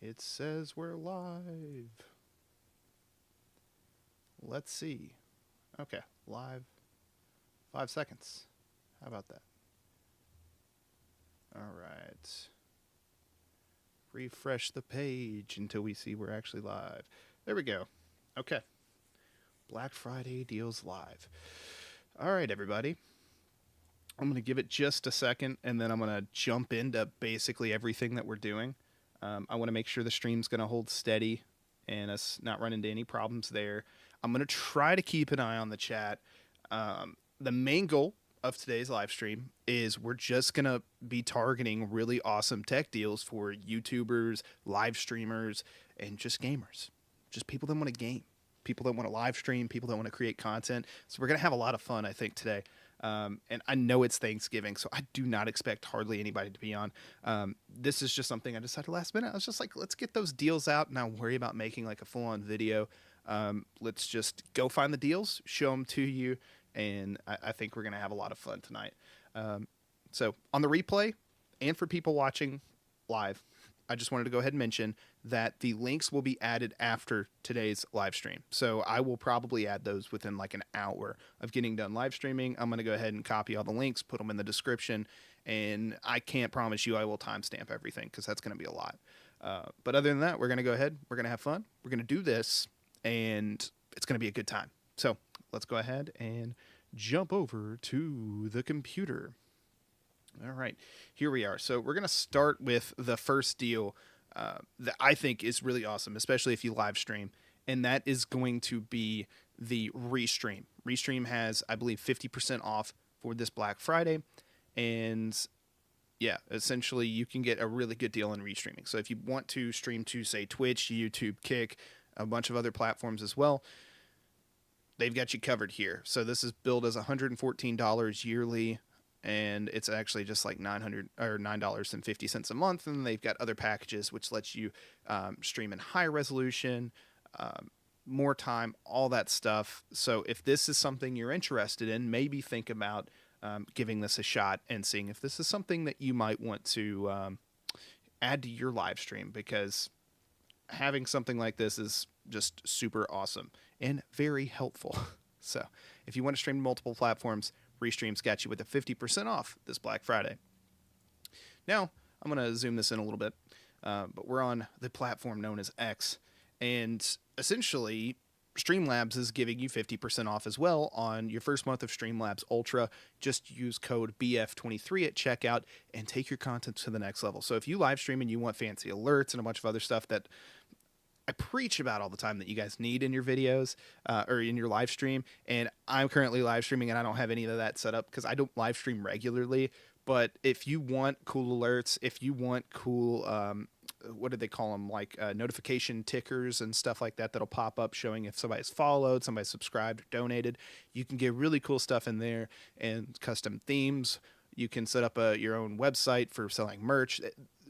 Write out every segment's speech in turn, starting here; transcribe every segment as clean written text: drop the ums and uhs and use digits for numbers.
It says we're live. Let's see. Okay, live. 5 seconds. How about that? All right. Refresh the page until we see we're actually live. There we go. Okay. Black Friday deals live. All right, everybody. I'm going to give it just a second, and then I'm going to jump into basically everything that we're doing. I want to make sure the stream's going to hold steady and us not run into any problems there. I'm going to try to keep an eye on the chat. The main goal of today's live stream is we're just going to be targeting really awesome tech deals for YouTubers, live streamers, and just gamers. Just people that want to game, people that want to live stream, people that want to create content. So we're going to have a lot of fun, I think, today. And I know it's Thanksgiving, so I do not expect hardly anybody to be on. This is just something I decided last minute. I was just like, let's get those deals out and not worry about making like a full-on video. Let's just go find the deals, show them to you, and I think we're going to have a lot of fun tonight. So on the replay and for people watching live, I just wanted to go ahead and mention that the links will be added after today's live stream. So I will probably add those within like an hour of getting done live streaming. I'm going to go ahead and copy all the links, put them in the description, and I can't promise you I will timestamp everything because that's going to be a lot. But other than that, we're going to go ahead. We're going to have fun. We're going to do this, and it's going to be a good time. So let's go ahead and jump over to the computer. All right, here we are. So we're going to start with the first deal that I think is really awesome, especially if you live stream, and that is going to be the Restream. Restream has, I believe, 50% off for this Black Friday, and yeah, essentially you can get a really good deal in restreaming. So if you want to stream to, say, Twitch, YouTube, Kick, a bunch of other platforms as well, they've got you covered here. So this is billed as $114 yearly, and it's actually just like $9.50 a month, and they've got other packages which lets you stream in high resolution, more time, all that stuff. So if this is something you're interested in, maybe think about giving this a shot and seeing if this is something that you might want to add to your live stream, because having something like this is just super awesome and very helpful. So if you want to stream to multiple platforms, Restream's got you with a 50% off this Black Friday. Now, I'm going to zoom this in a little bit, but we're on the platform known as X, and essentially, Streamlabs is giving you 50% off as well on your first month of Streamlabs Ultra. Just use code BF23 at checkout and take your content to the next level. So if you live stream and you want fancy alerts and a bunch of other stuff that I preach about all the time that you guys need in your videos or in your live stream, and I'm currently live streaming and I don't have any of that set up because I don't live stream regularly. But if you want cool alerts, if you want cool, what do they call them, like notification tickers and stuff like that that'll pop up showing if somebody's followed, somebody's subscribed or donated, you can get really cool stuff in there and custom themes. You can set up your own website for selling merch.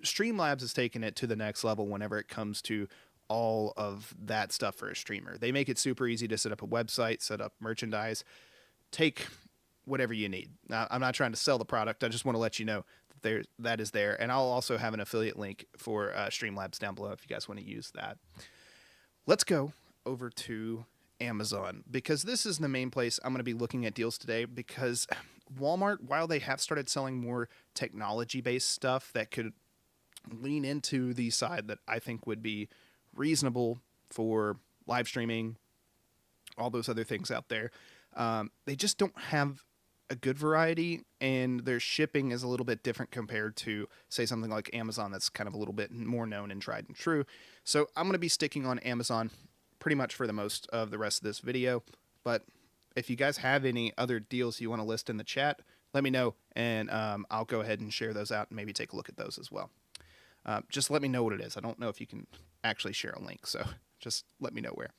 Streamlabs is taking it to the next level whenever it comes to all of that stuff for a streamer. They make it super easy to set up a website, set up merchandise, take whatever you need. Now, I'm not trying to sell the product. I just want to let you know that that is there. And I'll also have an affiliate link for Streamlabs down below if you guys want to use that. Let's go over to Amazon, because this is the main place I'm going to be looking at deals today, because Walmart, while they have started selling more technology-based stuff that could lean into the side that I think would be reasonable for live streaming, all those other things out there, they just don't have a good variety, and their shipping is a little bit different compared to, say, something like Amazon that's kind of a little bit more known and tried and true. So I'm going to be sticking on Amazon pretty much for the most of the rest of this video, but if you guys have any other deals you want to list in the chat, let me know, and I'll go ahead and share those out and maybe take a look at those as well. Just let me know what it is. I don't know if you can actually share a link, so just let me know where.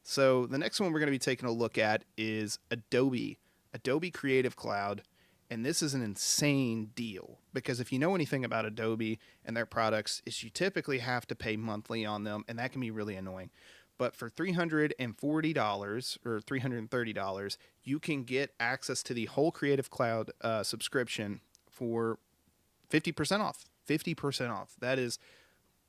So the next one we're going to be taking a look at is Adobe Creative Cloud, and this is an insane deal, because if you know anything about Adobe and their products, is you typically have to pay monthly on them, and that can be really annoying. But for $340 or $330, you can get access to the whole Creative Cloud subscription for 50% off. 50% off. That is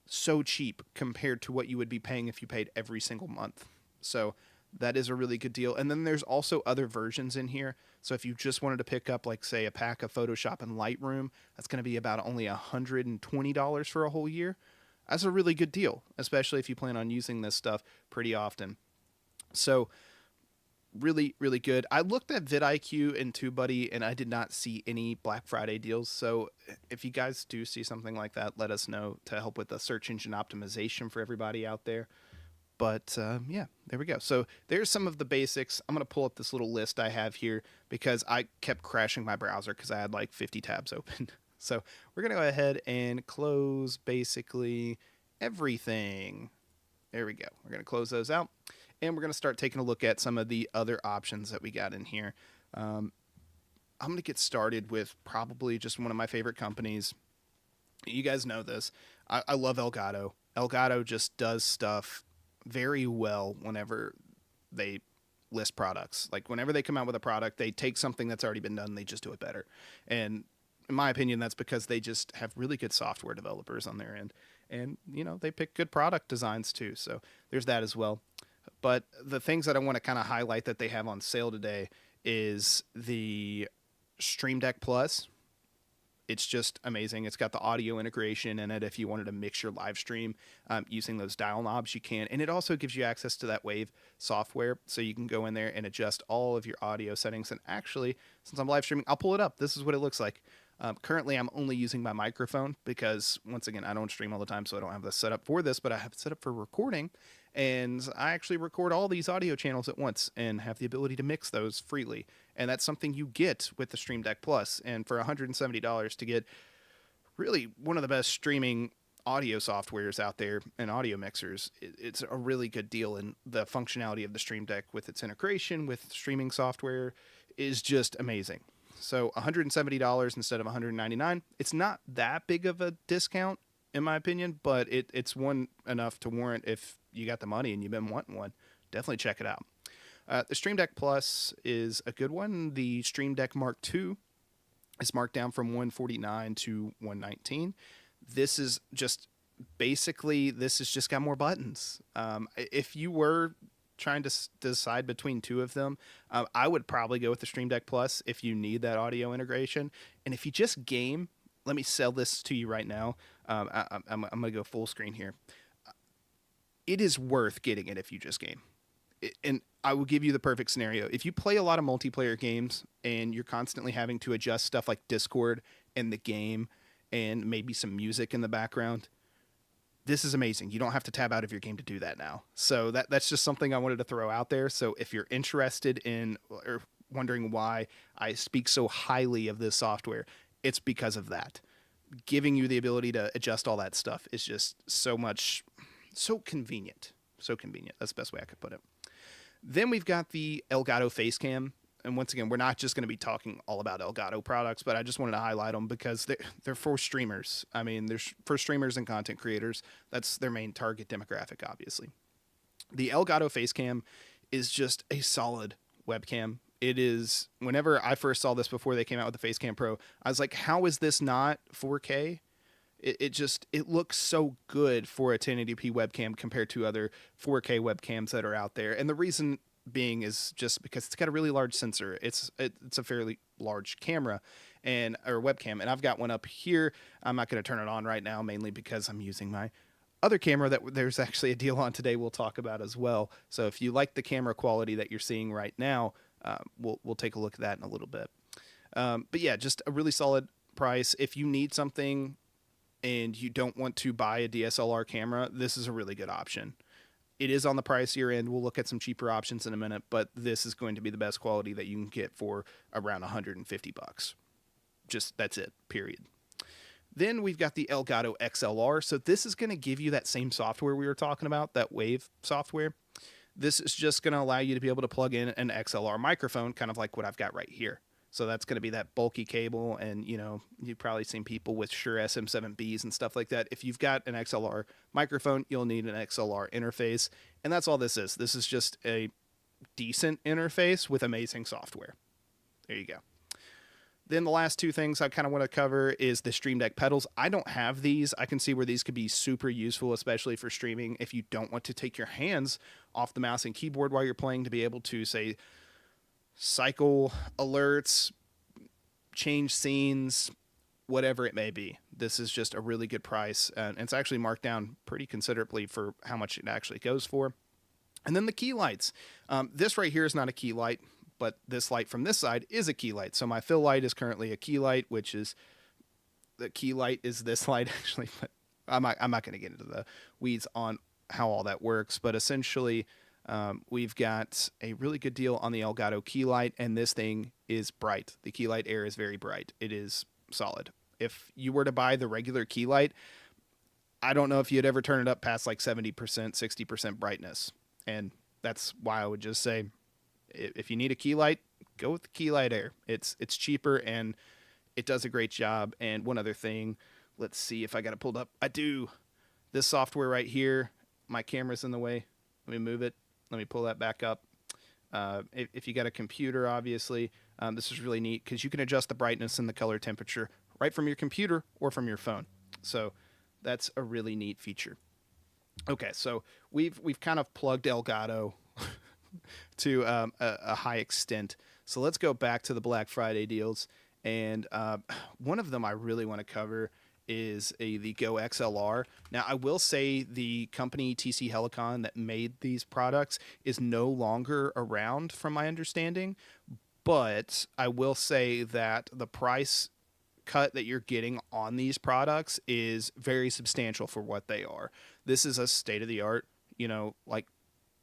so cheap compared to what you would be paying if you paid every single month. So that is a really good deal. And then there's also other versions in here. So if you just wanted to pick up, like, say, a pack of Photoshop and Lightroom, that's going to be about only $120 for a whole year. That's a really good deal, especially if you plan on using this stuff pretty often. So really, really good. I looked at vidIQ and TubeBuddy, and I did not see any Black Friday deals. So if you guys do see something like that, let us know to help with the search engine optimization for everybody out there. But yeah, there we go. So there's some of the basics. I'm going to pull up this little list I have here because I kept crashing my browser because I had like 50 tabs open. So we're going to go ahead and close basically everything. There we go. We're going to close those out. And we're going to start taking a look at some of the other options that we got in here. I'm going to get started with probably just one of my favorite companies. You guys know this. I love Elgato. Elgato just does stuff very well whenever they list products. Like, whenever they come out with a product, they take something that's already been done, they just do it better. And in my opinion, that's because they just have really good software developers on their end. And, you know, they pick good product designs too. So there's that as well. But the things that I want to kind of highlight that they have on sale today is the Stream Deck Plus. It's just amazing. It's got the audio integration in it. If you wanted to mix your live stream using those dial knobs, you can. And it also gives you access to that Wave software, so you can go in there and adjust all of your audio settings. And actually, since I'm live streaming, I'll pull it up. This is what it looks like. Currently, I'm only using my microphone because, once again, I don't stream all the time, so I don't have the setup for this, but I have it set up for recording. And I actually record all these audio channels at once and have the ability to mix those freely. And that's something you get with the Stream Deck Plus. And for $170 to get really one of the best streaming audio softwares out there and audio mixers, it's a really good deal. And the functionality of the Stream Deck with its integration with streaming software is just amazing. So $170 instead of $199. It's not that big of a discount, in my opinion, but it's one enough to warrant, if you got the money and you've been wanting one, definitely check it out. The Stream Deck Plus is a good one. The Stream Deck Mark II is marked down from $149 to $119. This is just basically, this has just got more buttons. If you were trying to decide between two of them, I would probably go with the Stream Deck Plus if you need that audio integration. And if you just game, let me sell this to you right now. I'm going to go full screen here. It is worth getting it if you just game. And I will give you the perfect scenario. If you play a lot of multiplayer games and you're constantly having to adjust stuff like Discord and the game and maybe some music in the background, this is amazing. You don't have to tab out of your game to do that now. So that's just something I wanted to throw out there. So if you're interested in or wondering why I speak so highly of this software, it's because of that. Giving you the ability to adjust all that stuff is just so convenient. So convenient. That's the best way I could put it. Then we've got the Elgato Facecam. And once again, we're not just going to be talking all about Elgato products, but I just wanted to highlight them because they're for streamers. I mean, they're for streamers and content creators. That's their main target demographic, obviously. The Elgato Facecam is just a solid webcam. It is, whenever I first saw this before they came out with the Facecam Pro, I was like, how is this not 4K? It looks so good for a 1080p webcam compared to other 4K webcams that are out there. And the reason being is just because it's got a really large sensor. It's a fairly large camera or webcam. And I've got one up here. I'm not going to turn it on right now, mainly because I'm using my other camera that there's actually a deal on today we'll talk about as well. So if you like the camera quality that you're seeing right now, we'll take a look at that in a little bit. But yeah, just a really solid price. If you need something and you don't want to buy a DSLR camera, this is a really good option. It is on the pricier end. We'll look at some cheaper options in a minute, but this is going to be the best quality that you can get for around $150. Just, that's it, period. Then we've got the Elgato XLR. So this is going to give you that same software we were talking about, that Wave software. This is just going to allow you to be able to plug in an XLR microphone, kind of like what I've got right here. So that's going to be that bulky cable, and you've probably seen people with Shure SM7Bs and stuff like that. If you've got an XLR microphone, you'll need an XLR interface, and that's all this is. This is just a decent interface with amazing software. There you go. Then the last two things I kind of want to cover is the Stream Deck pedals. I don't have these. I can see where these could be super useful, especially for streaming if you don't want to take your hands off the mouse and keyboard while you're playing, to be able to, say, cycle alerts, change scenes, whatever it may be. This is just a really good price, and it's actually marked down pretty considerably for how much it actually goes for. And then the key lights. This right here is not a key light, but this light from this side is a key light. So my fill light is currently a key light, which is, the key light is this light actually, but I'm not going to get into the weeds on how all that works. But essentially, we've got a really good deal on the Elgato key light, and this thing is bright. The key light air is very bright. It is solid. If you were to buy the regular key light, I don't know if you'd ever turn it up past like 70%, 60% brightness. And that's why I would just say, if you need a key light, go with the key light air. It's cheaper and it does a great job. And one other thing, let's see if I got it pulled up. I do. This software right here, my camera's in the way. Let me move it. Let me pull that back up. If you got a computer, obviously, this is really neat because you can adjust the brightness and the color temperature right from your computer or from your phone. So that's a really neat feature. Okay, so we've kind of plugged Elgato to a high extent. So let's go back to the Black Friday deals. And one of them I really want to cover is the Go XLR. Now, I will say the company TC Helicon that made these products is no longer around from my understanding. But I will say that the price cut that you're getting on these products is very substantial for what they are. This is a state-of-the-art, like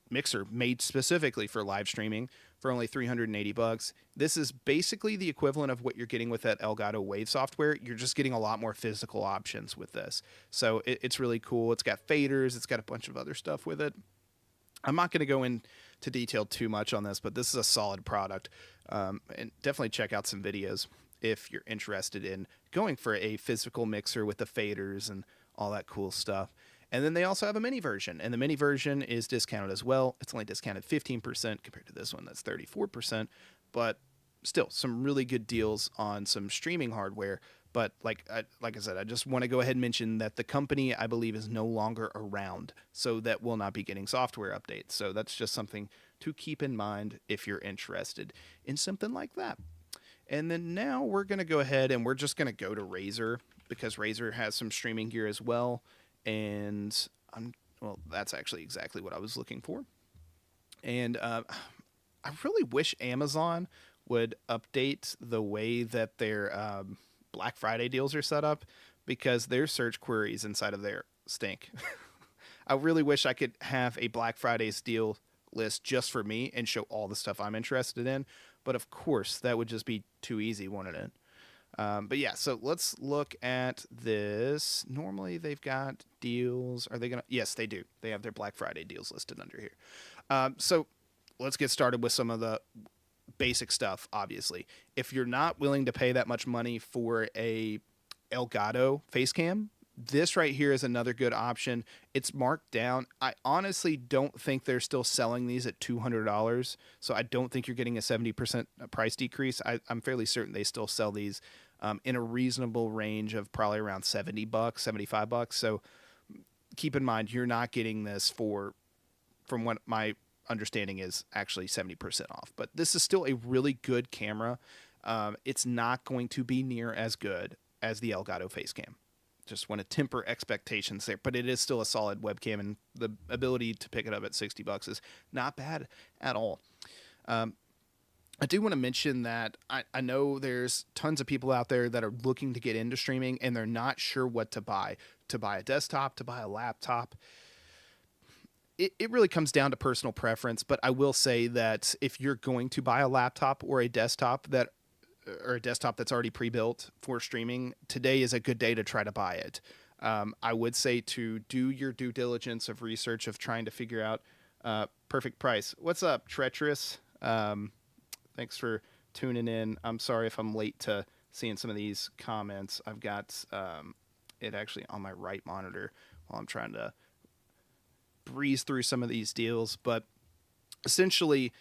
mixer made specifically for live streaming for only $380. This is basically the equivalent of what you're getting with that Elgato Wave software. You're just getting a lot more physical options with this. So it's really cool. It's got faders. It's got a bunch of other stuff with it. I'm not going to go into detail too much on this, but this is a solid product. And definitely check out some videos if you're interested in going for a physical mixer with the faders and all that cool stuff. And then they also have a mini version, and the mini version is discounted as well. It's only discounted 15% compared to this one that's 34%, but still some really good deals on some streaming hardware. But like I said, I just want to go ahead and mention that the company, I believe, is no longer around, so that will not be getting software updates. So that's just something to keep in mind if you're interested in something like that. And then now we're going to go ahead and we're just going to go to Razer, because Razer has some streaming gear as well. And that's actually exactly what I was looking for. And I really wish Amazon would update the way that their Black Friday deals are set up, because their search queries inside of there stink. I really wish I could have a Black Friday's deal list just for me and show all the stuff I'm interested in. But of course, that would just be too easy, wouldn't it? But yeah, so let's look at this. Normally they've got deals. Are they going to? Yes, they do. They have their Black Friday deals listed under here. So let's get started with some of the basic stuff, obviously. If you're not willing to pay that much money for a Elgato face cam, this right here is another good option. It's marked down. I honestly don't think they're still selling these at $200. So I don't think you're getting a 70% price decrease. I'm fairly certain they still sell these in a reasonable range of probably around $70, $75. So keep in mind, you're not getting this from what my understanding is, actually 70% off. But this is still a really good camera. It's not going to be near as good as the Elgato face cam. Just want to temper expectations there, but it is still a solid webcam, and the ability to pick it up at $60 is not bad at all. I do want to mention that I know there's tons of people out there that are looking to get into streaming, and they're not sure what to buy a desktop, to buy a laptop. It really comes down to personal preference, but I will say that if you're going to buy a laptop or a desktop that's already pre-built for streaming, today is a good day to try to buy it. I would say to do your due diligence of research of trying to figure out perfect price. What's up, Treacherous? Thanks for tuning in. I'm sorry if I'm late to seeing some of these comments. I've got it actually on my right monitor while I'm trying to breeze through some of these deals. But essentially,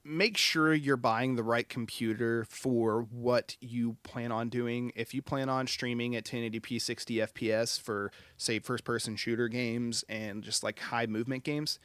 make sure you're buying the right computer for what you plan on doing. If you plan on streaming at 1080p 60 FPS for, say, first-person shooter games and just like high movement games,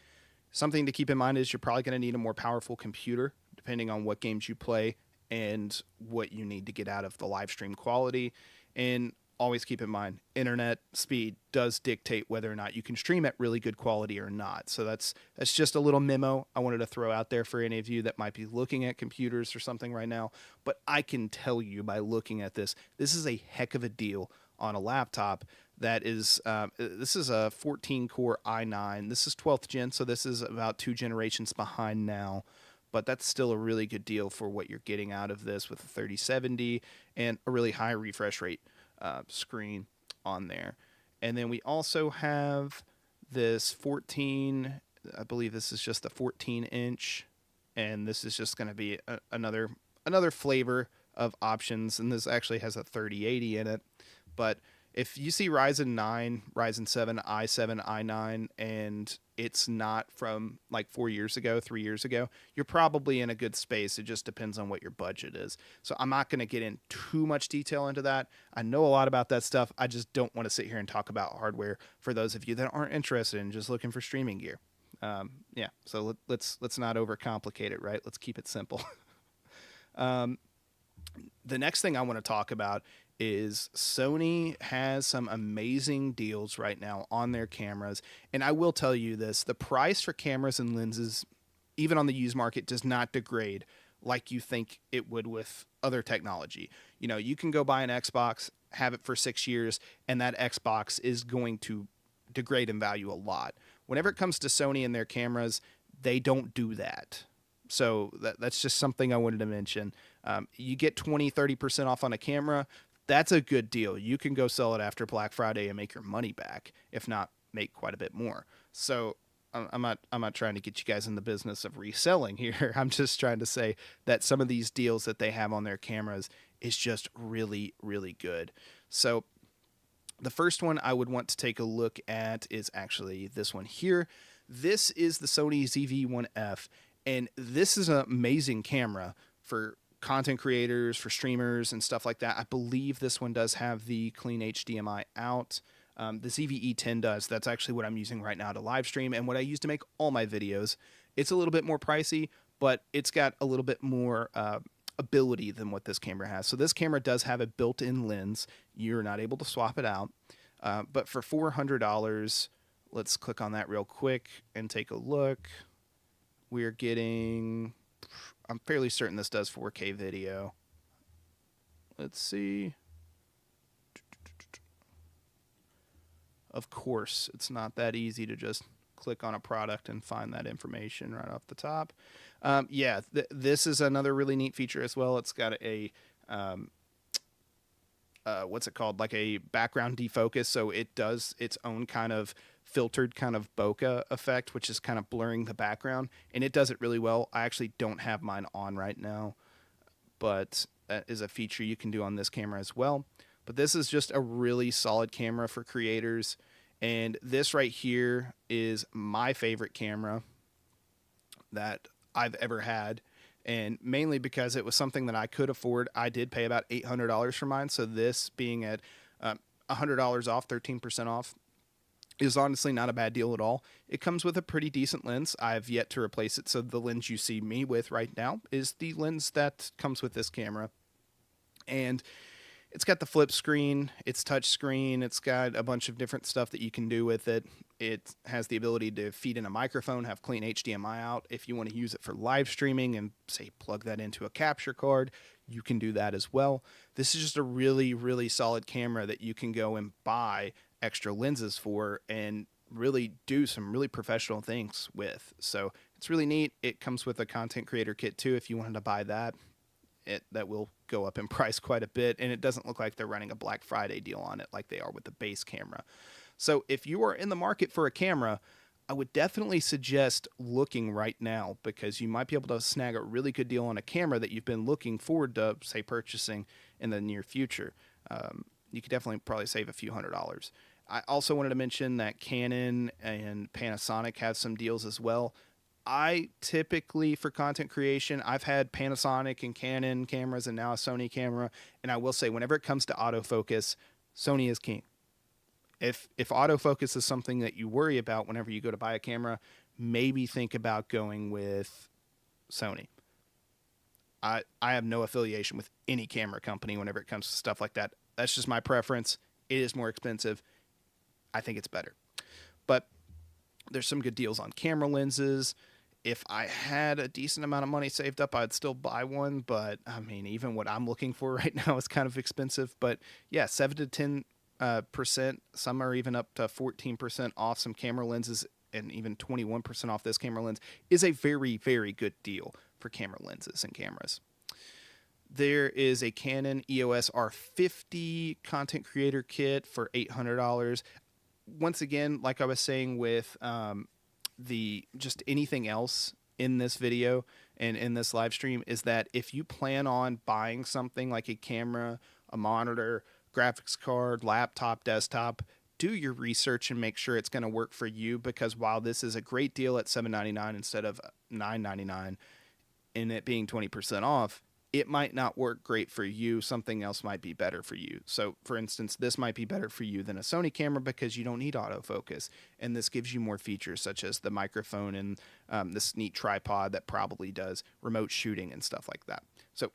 something to keep in mind is you're probably going to need a more powerful computer depending on what games you play and what you need to get out of the live stream quality. And always keep in mind, internet speed does dictate whether or not you can stream at really good quality or not. So that's just a little memo I wanted to throw out there for any of you that might be looking at computers or something right now. But I can tell you by looking at this is a heck of a deal on a laptop. That is, this is a 14-core i9. This is 12th gen, so this is about 2 generations behind now. But that's still a really good deal for what you're getting out of this with a 3070 and a really high refresh rate screen on there. And then we also have this 14, I believe this is just the 14-inch, and this is just going to be another flavor of options, and this actually has a 3080 in it. But if you see Ryzen 9, Ryzen 7, i7, i9, and it's not from like 3 years ago, you're probably in a good space. It just depends on what your budget is. So I'm not going to get in too much detail into that. I know a lot about that stuff. I just don't want to sit here and talk about hardware for those of you that aren't interested in just looking for streaming gear. Yeah, so let's not overcomplicate it, right? Let's keep it simple. The next thing I want to talk about is Sony has some amazing deals right now on their cameras. And I will tell you this, the price for cameras and lenses, even on the used market, does not degrade like you think it would with other technology. You know, you can go buy an Xbox, have it for 6 years, and that Xbox is going to degrade in value a lot. Whenever it comes to Sony and their cameras, they don't do that. So that's just something I wanted to mention. You get 20-30% off on a camera. That's a good deal. You can go sell it after Black Friday and make your money back, if not make quite a bit more. So I'm not trying to get you guys in the business of reselling here. I'm just trying to say that some of these deals that they have on their cameras is just really, really good. So the first one I would want to take a look at is actually this one here. This is the Sony ZV-1F, and this is an amazing camera for content creators, for streamers and stuff like that. I believe this one does have the clean HDMI out. The ZV-E10 does. That's actually what I'm using right now to live stream and what I use to make all my videos. It's a little bit more pricey, but it's got a little bit more ability than what this camera has. So this camera does have a built-in lens. You're not able to swap it out. But for $400, let's click on that real quick and take a look. We're getting... I'm fairly certain this does 4K video. Let's see. Of course, it's not that easy to just click on a product and find that information right off the top. Yeah, this is another really neat feature as well. It's got a, what's it called? Like a background defocus. So it does its own kind of filtered kind of bokeh effect, which is kind of blurring the background, and it does it really well. I actually don't have mine on right now, but that is a feature you can do on this camera as well. But this is just a really solid camera for creators, and this right here is my favorite camera that I've ever had, and mainly because it was something that I could afford. I did pay about $800 for mine, so this being at $100 off, 13% off, is honestly not a bad deal at all. It comes with a pretty decent lens. I've yet to replace it, so the lens you see me with right now is the lens that comes with this camera. And it's got the flip screen, it's touch screen, it's got a bunch of different stuff that you can do with it. It has the ability to feed in a microphone, have clean HDMI out. If you want to use it for live streaming and, say, plug that into a capture card, you can do that as well. This is just a really, really solid camera that you can go and buy extra lenses for and really do some really professional things with. So it's really neat. It comes with a content creator kit too. If you wanted to buy that, that will go up in price quite a bit, and it doesn't look like they're running a Black Friday deal on it like they are with the base camera. So if you are in the market for a camera, I would definitely suggest looking right now, because you might be able to snag a really good deal on a camera that you've been looking forward to, say, purchasing in the near future. You could definitely probably save a few $100s. I also wanted to mention that Canon and Panasonic have some deals as well. I typically, for content creation, I've had Panasonic and Canon cameras and now a Sony camera. And I will say, whenever it comes to autofocus, Sony is king. If autofocus is something that you worry about whenever you go to buy a camera, maybe think about going with Sony. I have no affiliation with any camera company whenever it comes to stuff like that. That's just my preference. It is more expensive. I think it's better. But there's some good deals on camera lenses. If I had a decent amount of money saved up, I'd still buy one. But I mean, even what I'm looking for right now is kind of expensive. But yeah, 7 to 10%. Some are even up to 14% off some camera lenses, and even 21% off this camera lens is a very, very good deal for camera lenses and cameras. There is a Canon EOS R50 content creator kit for $800. Once again, like I was saying with the just anything else in this video and in this live stream, is that if you plan on buying something like a camera, a monitor, graphics card, laptop, desktop, do your research and make sure it's going to work for you, because while this is a great deal at $7.99 instead of $9.99 and it being 20% off, it might not work great for you. Something else might be better for you. So for instance, this might be better for you than a Sony camera because you don't need autofocus. And this gives you more features such as the microphone and this neat tripod that probably does remote shooting and stuff like that. So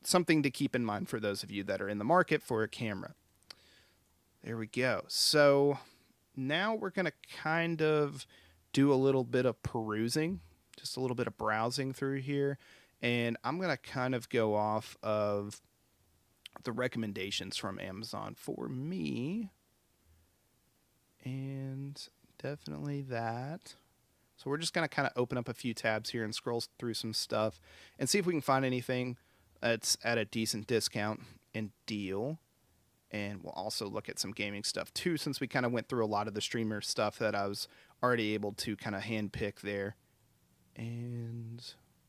something to keep in mind for those of you that are in the market for a camera. There we go. So now we're going to kind of do a little bit of perusing, just a little bit of browsing through here. And I'm going to kind of go off of the recommendations from Amazon for me. And definitely that. So we're just going to kind of open up a few tabs here and scroll through some stuff and see if we can find anything that's at a decent discount and deal. And we'll also look at some gaming stuff too, since we kind of went through a lot of the streamer stuff that I was already able to kind of handpick there. And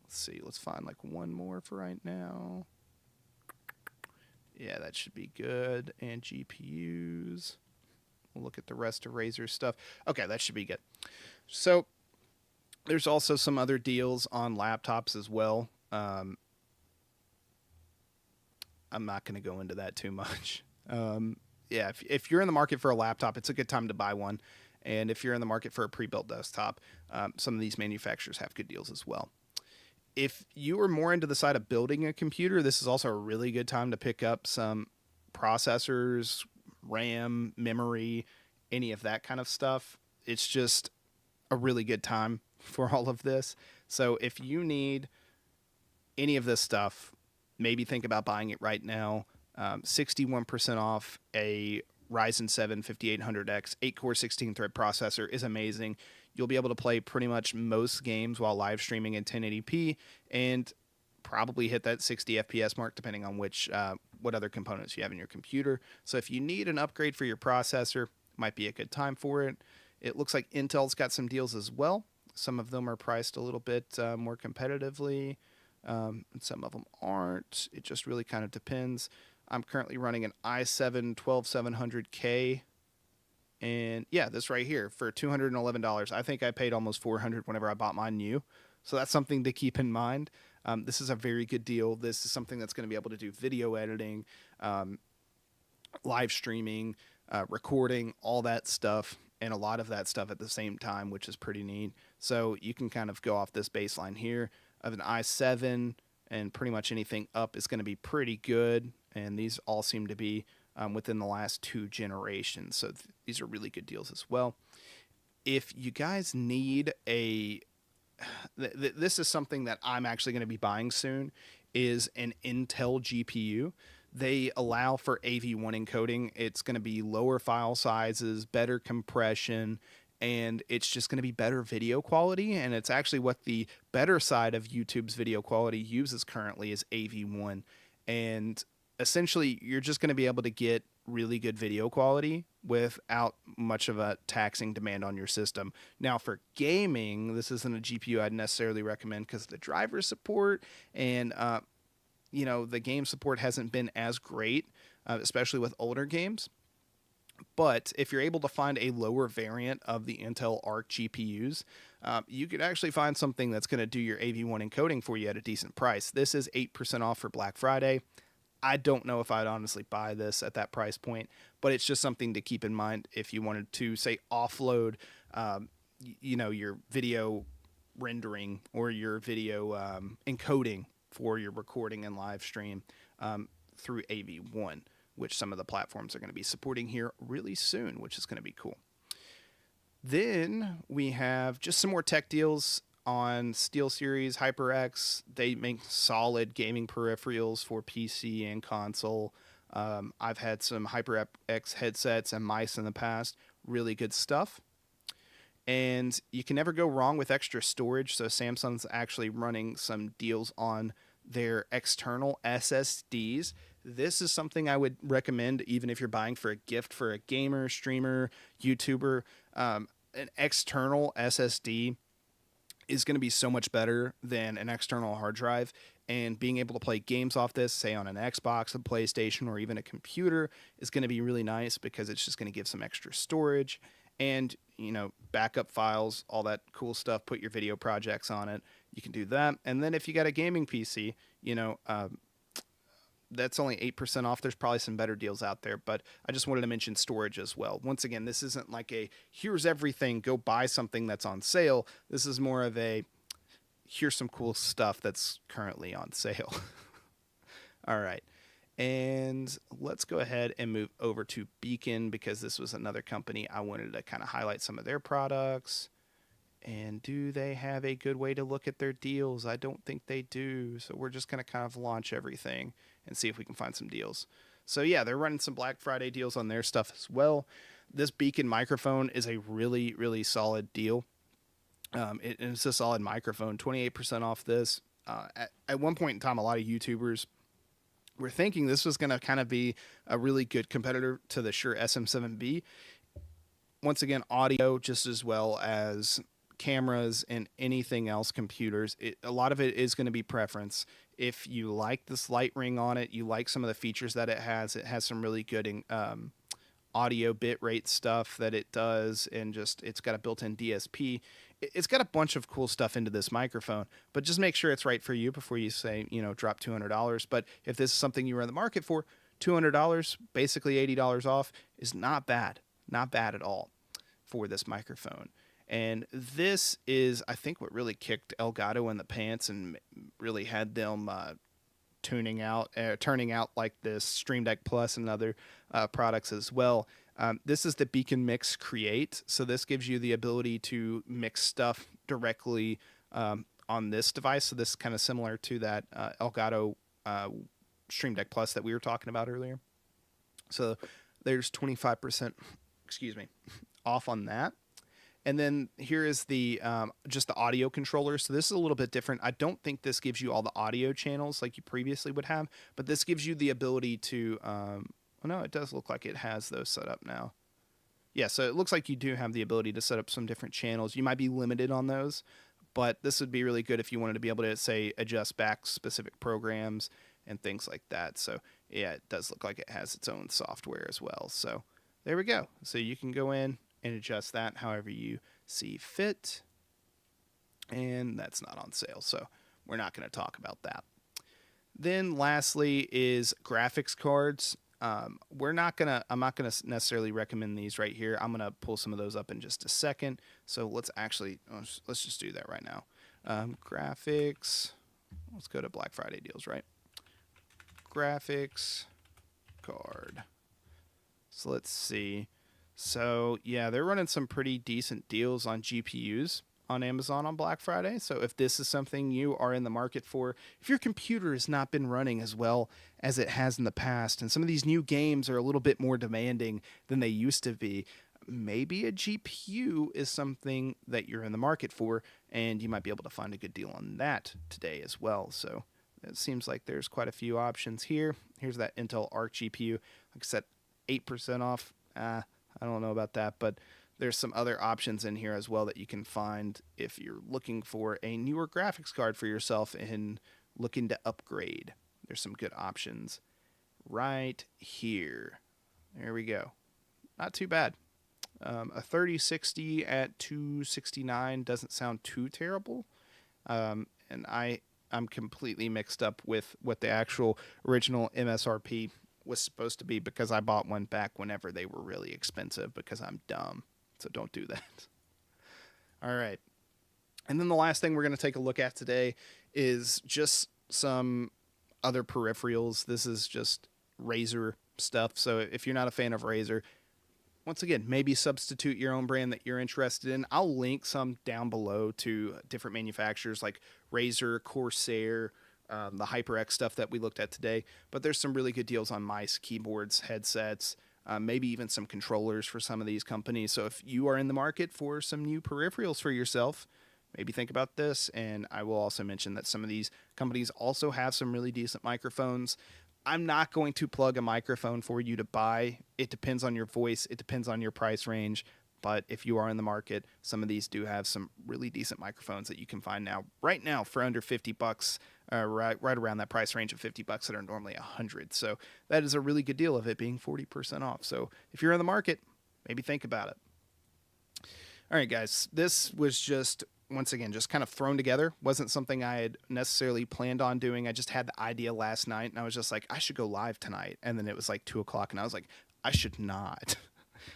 let's see, let's find like one more for right now. Yeah, that should be good. And GPUs. We'll look at the rest of Razer's stuff. Okay, that should be good. So there's also some other deals on laptops as well. I'm not going to go into that too much. Yeah, if you're in the market for a laptop, it's a good time to buy one. And if you're in the market for a pre-built desktop, some of these manufacturers have good deals as well. If you are more into the side of building a computer, this is also a really good time to pick up some processors, RAM, memory, any of that kind of stuff. It's just a really good time for all of this. So if you need any of this stuff, maybe think about buying it right now. 61% off a Ryzen 7 5800X 8-core 16-thread processor is amazing. You'll be able to play pretty much most games while live streaming in 1080p and probably hit that 60 FPS mark depending on what other components you have in your computer. So if you need an upgrade for your processor, might be a good time for it. It looks like Intel's got some deals as well. Some of them are priced a little bit more competitively, and some of them aren't. It just really kind of depends. I'm currently running an i7 12700K, and yeah, this right here for $211. I think I paid almost $400 whenever I bought mine new, so that's something to keep in mind. This is a very good deal. This is something that's going to be able to do video editing, live streaming, recording, all that stuff, and a lot of that stuff at the same time, which is pretty neat. So you can kind of go off this baseline here of an i7, and pretty much anything up is going to be pretty good. And these all seem to be within the last 2 generations. So these are really good deals as well. If you guys need this is something that I'm actually going to be buying soon, is an Intel GPU. They allow for AV1 encoding. It's going to be lower file sizes, better compression, and it's just going to be better video quality. And it's actually what the better side of YouTube's video quality uses currently is AV1. And essentially, you're just going to be able to get really good video quality without much of a taxing demand on your system. Now, for gaming, this isn't a GPU I'd necessarily recommend because the driver support and the game support hasn't been as great, especially with older games. But if you're able to find a lower variant of the Intel Arc GPUs, you could actually find something that's going to do your AV1 encoding for you at a decent price. This is 8% off for Black Friday. I don't know if I'd honestly buy this at that price point, but it's just something to keep in mind if you wanted to, say, offload, your video rendering or your video encoding for your recording and live stream through AV1, which some of the platforms are going to be supporting here really soon, which is going to be cool. Then we have just some more tech deals on SteelSeries, HyperX. They make solid gaming peripherals for PC and console. I've had some HyperX headsets and mice in the past. Really good stuff. And you can never go wrong with extra storage. So Samsung's actually running some deals on their external SSDs. This is something I would recommend even if you're buying for a gift for a gamer, streamer, YouTuber. An external SSD is going to be so much better than an external hard drive, and being able to play games off this, say on an Xbox, a PlayStation, or even a computer, is going to be really nice because it's just going to give some extra storage and, backup files, all that cool stuff. Put your video projects on it. You can do that. And then if you got a gaming PC, that's only 8% off. There's probably some better deals out there, but I just wanted to mention storage as well. Once again, this isn't like a here's everything, go buy something that's on sale. This is more of a here's some cool stuff that's currently on sale. All right. And let's go ahead and move over to BEACN, because this was another company I wanted to kind of highlight some of their products. And do they have a good way to look at their deals? I don't think they do. So we're just going to kind of launch everything and see if we can find some deals. So yeah, they're running some Black Friday deals on their stuff as well. This BEACN microphone is a really, really solid deal. It's a solid microphone, 28% off this. At one point in time, a lot of YouTubers were thinking this was going to kind of be a really good competitor to the Shure SM7B. Once again, audio just as well as cameras and anything else, computers. A lot of it is going to be preference. If you like this light ring on it, you like some of the features that it has some really good audio bit rate stuff that it does, and just it's got a built-in DSP. It's got a bunch of cool stuff into this microphone, but just make sure it's right for you before you say, drop $200. But if this is something you were in the market for, $200, basically $80 off, is not bad. Not bad at all for this microphone. And this is, I think, what really kicked Elgato in the pants and really had them turning out like this Stream Deck Plus and other products as well. This is the BEACN Mix Create. So this gives you the ability to mix stuff directly on this device. So this is kind of similar to that Elgato Stream Deck Plus that we were talking about earlier. So there's 25%, off on that. And then here is the just the audio controller. So this is a little bit different. I don't think this gives you all the audio channels like you previously would have, but this gives you the ability to, no, it does look like it has those set up now. Yeah, so it looks like you do have the ability to set up some different channels. You might be limited on those, but this would be really good if you wanted to be able to, say, adjust back specific programs and things like that. So yeah, it does look like it has its own software as well. So there we go. So you can go in and adjust that however you see fit. And that's not on sale, so we're not going to talk about that. Then lastly is graphics cards. I'm not gonna necessarily recommend these right here. I'm gonna pull some of those up in just a second. So let's just do that right now. Graphics. Let's go to Black Friday deals, right? Graphics card. So let's see. So yeah, they're running some pretty decent deals on GPUs on Amazon on Black Friday. So if this is something you are in the market for, if your computer has not been running as well as it has in the past, and some of these new games are a little bit more demanding than they used to be, maybe a GPU is something that you're in the market for, and you might be able to find a good deal on that today as well. So it seems like there's quite a few options here. Here's that Intel Arc GPU. Like I said, 8% off. I don't know about that, but there's some other options in here as well that you can find if you're looking for a newer graphics card for yourself and looking to upgrade. There's some good options right here. There we go. not too bad. A 3060 at 269 doesn't sound too terrible. And I'm completely mixed up with what the actual original MSRP was supposed to be, because I bought one back whenever they were really expensive, because I'm dumb. So don't do that. All right. And then the last thing we're going to take a look at today is just some other peripherals. This is just Razer stuff. So if you're not a fan of Razer, once again, maybe substitute your own brand that you're interested in. I'll link some down below to different manufacturers like Razer, Corsair, the HyperX stuff that we looked at today. But there's some really good deals on mice, keyboards, headsets, maybe even some controllers for some of these companies. So if you are in the market for some new peripherals for yourself, maybe think about this. And I will also mention that some of these companies also have some really decent microphones. I'm not going to plug a microphone for you to buy. It depends on your voice. It depends on your price range. But if you are in the market, some of these do have some really decent microphones that you can find right now for under $50, right around that price range of $50 that are normally $100. So that is a really good deal of it being 40% off. So if you're in the market, maybe think about it. All right, guys, this was just, once again, just kind of thrown together. Wasn't something I had necessarily planned on doing. I just had the idea last night, and I was just like, I should go live tonight. And then it was like 2 o'clock, and I was like, I should not.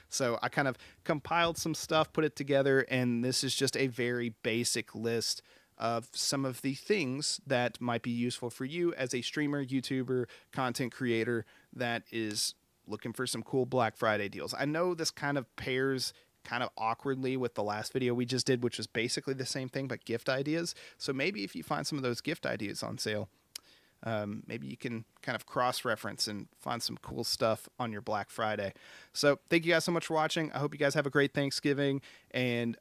So I kind of compiled some stuff, put it together, and this is just a very basic list of some of the things that might be useful for you as a streamer, YouTuber, content creator that is looking for some cool Black Friday deals. I know this kind of pairs kind of awkwardly with the last video we just did, which was basically the same thing, but gift ideas. So maybe if you find some of those gift ideas on sale, maybe you can kind of cross-reference and find some cool stuff on your Black Friday. So thank you guys so much for watching. I hope you guys have a great Thanksgiving, and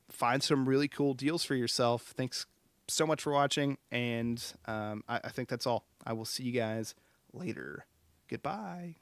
find some really cool deals for yourself. Thanks so much for watching, and I think that's all. I will see you guys later. Goodbye.